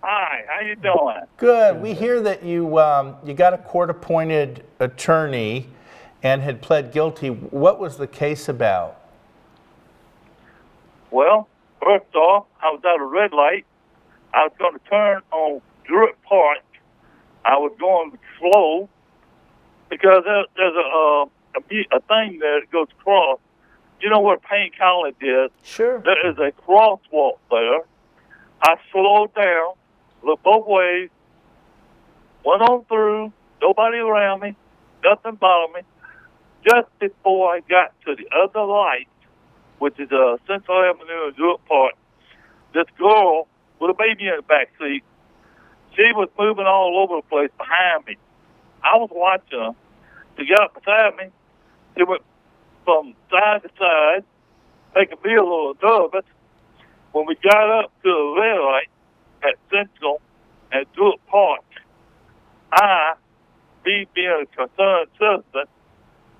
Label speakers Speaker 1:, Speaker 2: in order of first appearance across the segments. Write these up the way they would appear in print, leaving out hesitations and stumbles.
Speaker 1: Hi, how you doing?
Speaker 2: Good. We hear that you you got a court-appointed attorney and had pled guilty. What was the case about?
Speaker 1: Well, first off, I was at a red light. I was going to turn on Druitt Park. I was going slow because there's a thing there that goes across. You know where Payne College is?
Speaker 2: Sure.
Speaker 1: There is a crosswalk there. I slowed down, looked both ways, went on through, nobody around me, nothing bothered me. Just before I got to the other light, which is Central Avenue and Druitt Park, this girl with a baby in the back seat, she was moving all over the place behind me. I was watching her. She got beside me. She went from side to side, making me a little nervous. When we got up to the red light at Central and Druitt Park, me being a concerned citizen,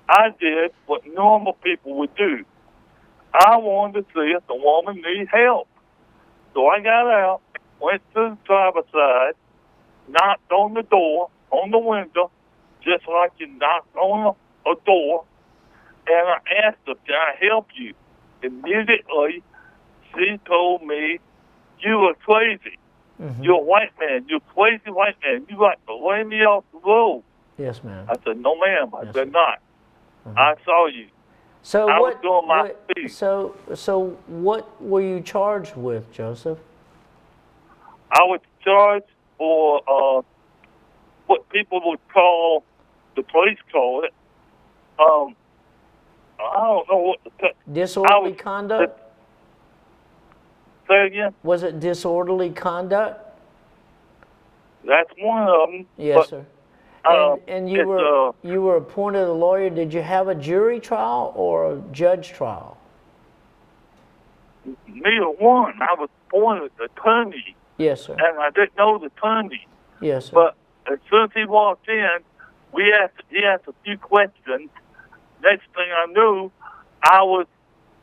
Speaker 1: I did what normal people would do. I wanted to see if the woman needed help. So I got out, went to the driver's side, knocked on the door, on the window, just like you knocked on a door, and I asked her, can I help you? Immediately, she told me, you are crazy. Mm-hmm. You're a white man. You're a crazy white man. You like to lay me off the road.
Speaker 3: Yes, ma'am.
Speaker 1: I said, no, ma'am. I
Speaker 3: Yes,
Speaker 1: said, not. Mm-hmm. I saw you.
Speaker 3: So
Speaker 1: I was doing my speech.
Speaker 3: So what were you charged with, Joseph?
Speaker 1: I was charged for what people would call, the police call it, I don't know what the...
Speaker 3: Disorderly conduct?
Speaker 1: Say again?
Speaker 3: Was it disorderly conduct?
Speaker 1: That's one of them.
Speaker 3: Yes, sir. And you were appointed a lawyer. Did you have a jury trial or a judge trial?
Speaker 1: Neither one. I was appointed attorney.
Speaker 3: Yes, sir.
Speaker 1: And I didn't know the attorney.
Speaker 3: Yes, sir.
Speaker 1: But as soon as he walked in, he asked a few questions. Next thing I knew, I was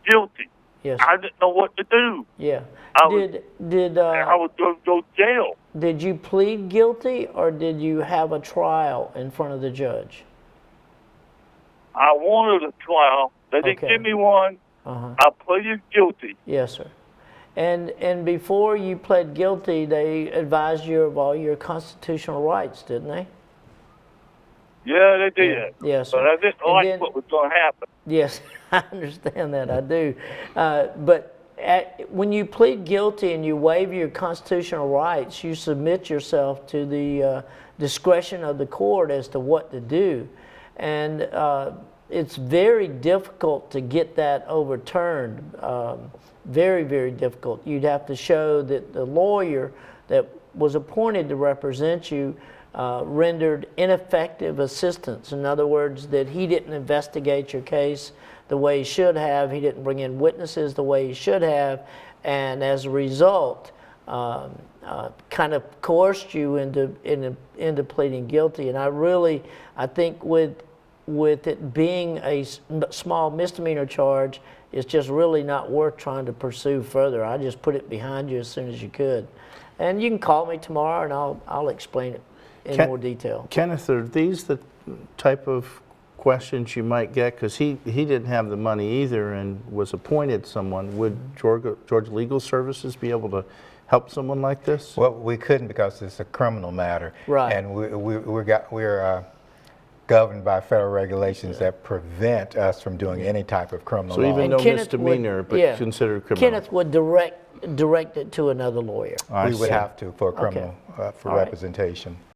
Speaker 1: guilty.
Speaker 3: Yes.
Speaker 1: I didn't know what to do.
Speaker 3: Yeah.
Speaker 1: I was going to go to jail.
Speaker 3: Did you plead guilty or did you have a trial in front of the judge?
Speaker 1: I wanted a trial. They didn't give me one. I pleaded guilty.
Speaker 3: Yes, sir. And before you pled guilty, they advised you of all your constitutional rights, didn't they?
Speaker 1: Yeah, they did.
Speaker 3: Yeah. Yes, sir.
Speaker 1: But I didn't like what was going to happen.
Speaker 3: Yes, I understand that. I do. But when you plead guilty and you waive your constitutional rights, you submit yourself to the discretion of the court as to what to do. And it's very difficult to get that overturned. Very, very difficult. You'd have to show that the lawyer that was appointed to represent you rendered ineffective assistance. In other words, that he didn't investigate your case the way he should have, he didn't bring in witnesses the way he should have, and as a result, kind of coerced you into pleading guilty. And I think with it being a small misdemeanor charge, it's just really not worth trying to pursue further. I just put it behind you as soon as you could. And you can call me tomorrow and I'll explain it in more detail.
Speaker 2: Kenneth, are these the type of questions you might get? Because he didn't have the money either and was appointed someone. Would Georgia Legal Services be able to help someone like this?
Speaker 4: Well, we couldn't because it's a criminal matter.
Speaker 3: Right.
Speaker 4: And we're governed by federal regulations that prevent us from doing any type of criminal law.
Speaker 2: So even though misdemeanor, but considered criminal.
Speaker 3: Kenneth would direct it to another lawyer.
Speaker 4: We would have to for a criminal, for representation.